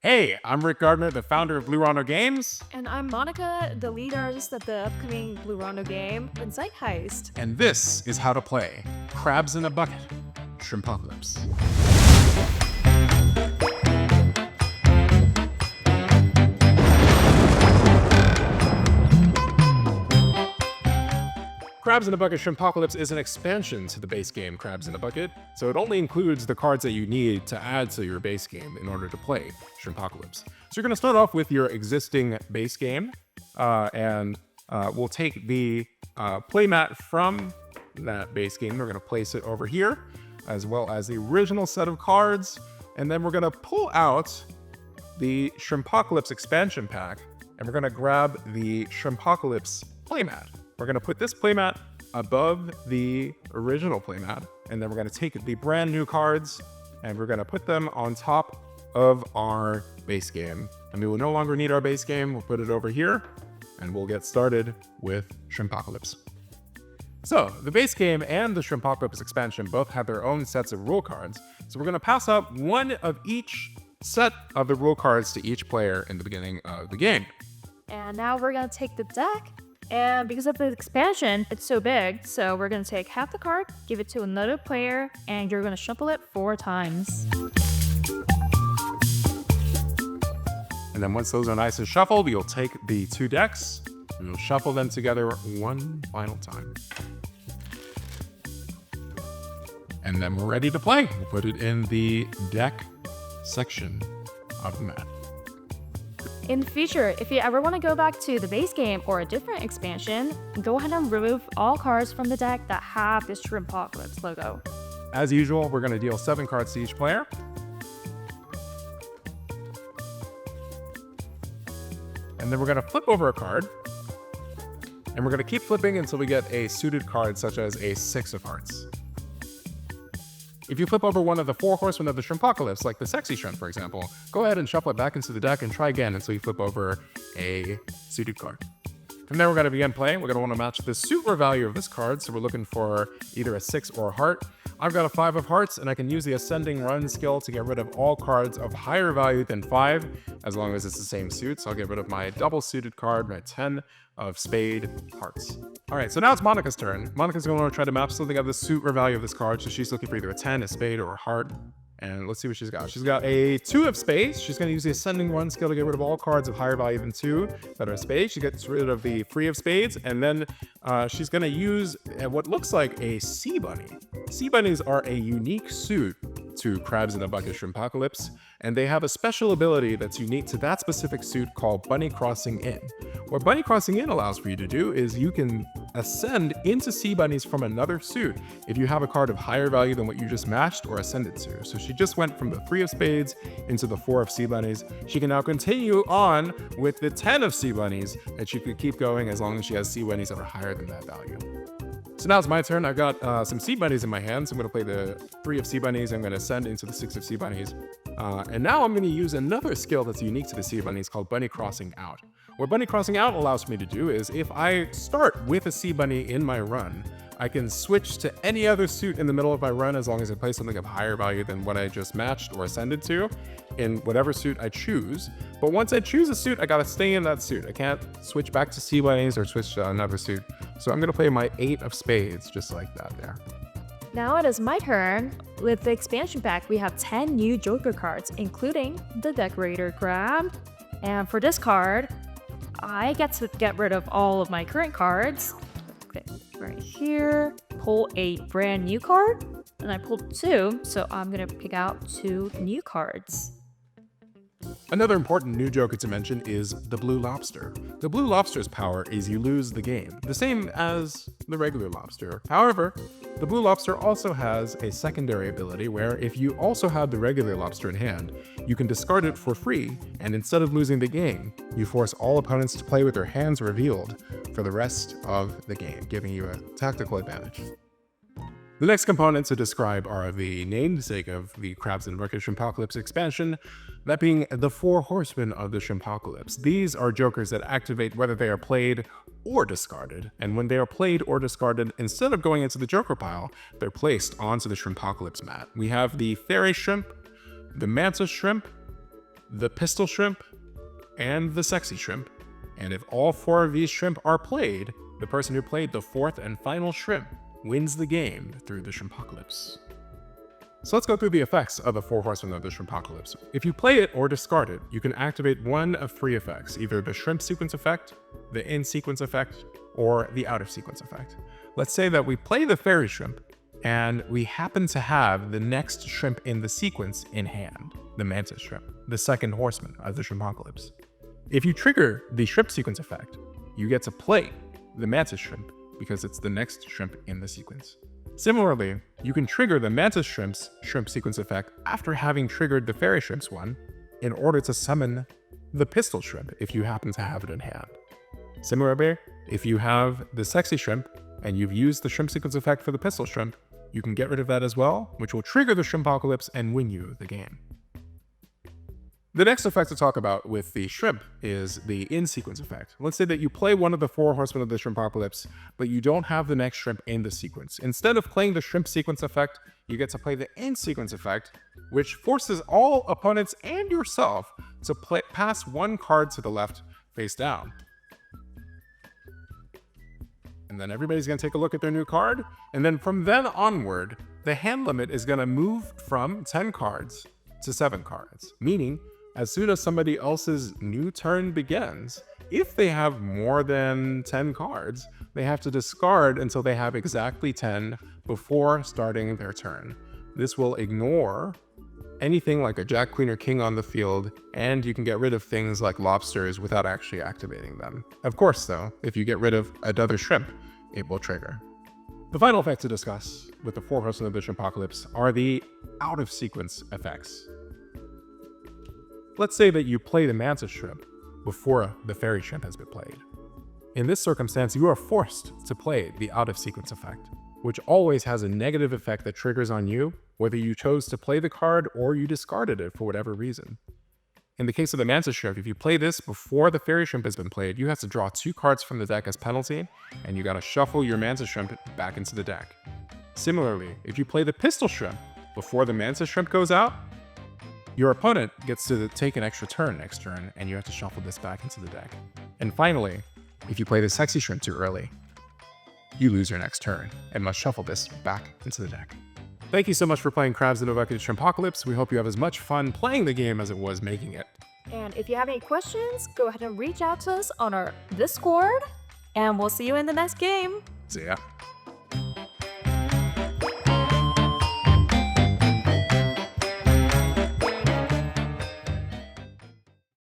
Hey, I'm Rick Gardner, the founder of Blue Rondo Games. And I'm Monica, the lead artist of the upcoming Blue Rondo game, Insight Heist. And this is how to play Crabs in a Bucket, Shrimpocalypse. Crabs in a Bucket Shrimpocalypse is an expansion to the base game Crabs in a Bucket, so it only includes the cards that you need to add to your base game in order to play Shrimpocalypse. So you're going to start off with your existing base game, and we'll take the playmat from that base game. We're going to place it over here, as well as the original set of cards, and then we're going to pull out the Shrimpocalypse expansion pack, and we're going to grab the Shrimpocalypse playmat. We're going to put this playmat above the original playmat, and then we're going to take the brand new cards and we're going to put them on top of our base game. And we will no longer need our base game. We'll put it over here and we'll get started with Shrimpocalypse. So the base game and the Shrimpocalypse expansion both have their own sets of rule cards. So we're going to pass up one of each set of the rule cards to each player in the beginning of the game. And now we're going to take the deck. And because of the expansion, it's so big, so we're going to take half the card, give it to another player, and you're going to shuffle it 4 times. And then once those are nice and shuffled, you'll take the 2 decks and you'll shuffle them together one final time. And then we're ready to play. We'll put it in the deck section of the mat. In the future, if you ever want to go back to the base game or a different expansion, go ahead and remove all cards from the deck that have this Shrimpocalypse logo. As usual, we're going to deal 7 cards to each player. And then we're going to flip over a card. And we're going to keep flipping until we get a suited card, such as a 6 of hearts. If you flip over one of the 4 horsemen of the Shrimpocalypse, like the Sexy Shrimp, for example, go ahead and shuffle it back into the deck and try again until you flip over a suited card. From there, we're going to begin playing. We're going to want to match the suit or value of this card, so we're looking for either a 6 or a heart. I've got a 5 of hearts, and I can use the Ascending Run skill to get rid of all cards of higher value than 5, as long as it's the same suit. So I'll get rid of my double suited card, my 10 of spade hearts. All right, so now it's Monica's turn. Monica's going to try to map something of the suit or value of this card. So she's looking for either a 10, a spade, or a heart. And let's see what she's got. She's got a 2 of spades. She's going to use the Ascending Run skill to get rid of all cards of higher value than 2 that are spades. She gets rid of the 3 of spades. And then she's going to use what looks like a Seabunny. Seabunnies are a unique suit to Crabs in a Bucket Shrimpocalypse, and they have a special ability that's unique to that specific suit called Bunny Crossing In. What Bunny Crossing In allows for you to do is you can ascend into Seabunnies from another suit if you have a card of higher value than what you just matched or ascended to. So she just went from the 3 of spades into the 4 of Seabunnies. She can now continue on with the 10 of Seabunnies, and she could keep going as long as she has Seabunnies that are higher than that value. So now it's my turn. I've got some Seabunnies in my hands. I'm going to play the 3 of Seabunnies. I'm going to ascend into the 6 of Seabunnies. And now I'm going to use another skill that's unique to the Seabunnies called Bunny Crossing Out. What Bunny Crossing Out allows me to do is if I start with a Seabunny in my run, I can switch to any other suit in the middle of my run as long as I play something of higher value than what I just matched or ascended to in whatever suit I choose. But once I choose a suit, I gotta stay in that suit. I can't switch back to Seabunnies or switch to another suit. So I'm gonna play my 8 of spades just like that there. Now it is my turn. With the expansion pack, we have 10 new Joker cards, including the Decorator Crab. And for this card, I get to get rid of all of my current cards. Okay, right here, pull a brand new card, and I pulled 2, so I'm gonna pick out 2 new cards. Another important new Joker to mention is the Blue Lobster. The Blue Lobster's power is you lose the game, the same as the regular lobster. However, the Blue Lobster also has a secondary ability where if you also have the regular lobster in hand, you can discard it for free, and instead of losing the game, you force all opponents to play with their hands revealed for the rest of the game, giving you a tactical advantage. The next components to describe are the namesake of the Crabs in a Bucket Shrimpocalypse expansion, that being the 4 Horsemen of the Shrimpocalypse. These are jokers that activate whether they are played or discarded, and when they are played or discarded, instead of going into the joker pile, they're placed onto the Shrimpocalypse mat. We have the Fairy Shrimp, the Manta Shrimp, the pistol shrimp, and the sexy shrimp. And if all 4 of these shrimp are played, the person who played the 4th and final shrimp wins the game through the Shrimpocalypse. So let's go through the effects of the 4 Horsemen of the Shrimpocalypse. If you play it or discard it, you can activate one of 3 effects, either the shrimp sequence effect, the in-sequence effect, or the out-of-sequence effect. Let's say that we play the fairy shrimp, and we happen to have the next shrimp in the sequence in hand, the mantis shrimp, the 2nd horseman of the Shrimpocalypse. If you trigger the shrimp sequence effect, you get to play the mantis shrimp because it's the next shrimp in the sequence. Similarly, you can trigger the mantis shrimp's shrimp sequence effect after having triggered the fairy shrimp's one in order to summon the pistol shrimp if you happen to have it in hand. Similarly, if you have the sexy shrimp and you've used the shrimp sequence effect for the pistol shrimp, you can get rid of that as well, which will trigger the Shrimpocalypse and win you the game. The next effect to talk about with the shrimp is the in-sequence effect. Let's say that you play one of the 4 Horsemen of the Shrimpocalypse, but you don't have the next shrimp in the sequence. Instead of playing the shrimp sequence effect, you get to play the in-sequence effect, which forces all opponents and yourself to pass 1 card to the left face down. And then everybody's going to take a look at their new card, and then from then onward, the hand limit is going to move from 10 cards to 7 cards, meaning as soon as somebody else's new turn begins, if they have more than 10 cards, they have to discard until they have exactly 10 before starting their turn. This will ignore anything like a jack, queen, or king on the field, and you can get rid of things like lobsters without actually activating them. Of course, though, if you get rid of another shrimp, it will trigger. The final effect to discuss with the 4 Horsemen of the Shrimpocalypse are the out-of-sequence effects. Let's say that you play the mantis shrimp before the fairy shrimp has been played. In this circumstance, you are forced to play the out-of-sequence effect, which always has a negative effect that triggers on you, whether you chose to play the card or you discarded it for whatever reason. In the case of the mantis shrimp, if you play this before the fairy shrimp has been played, you have to draw 2 cards from the deck as penalty, and you gotta shuffle your mantis shrimp back into the deck. Similarly, if you play the pistol shrimp before the mantis shrimp goes out, your opponent gets to take an extra turn next turn, and you have to shuffle this back into the deck. And finally, if you play the sexy shrimp too early, you lose your next turn and must shuffle this back into the deck. Thank you so much for playing Crabs in Untitled Shrimpocalypse. We hope you have as much fun playing the game as it was making it. And if you have any questions, go ahead and reach out to us on our Discord, and we'll see you in the next game. See ya.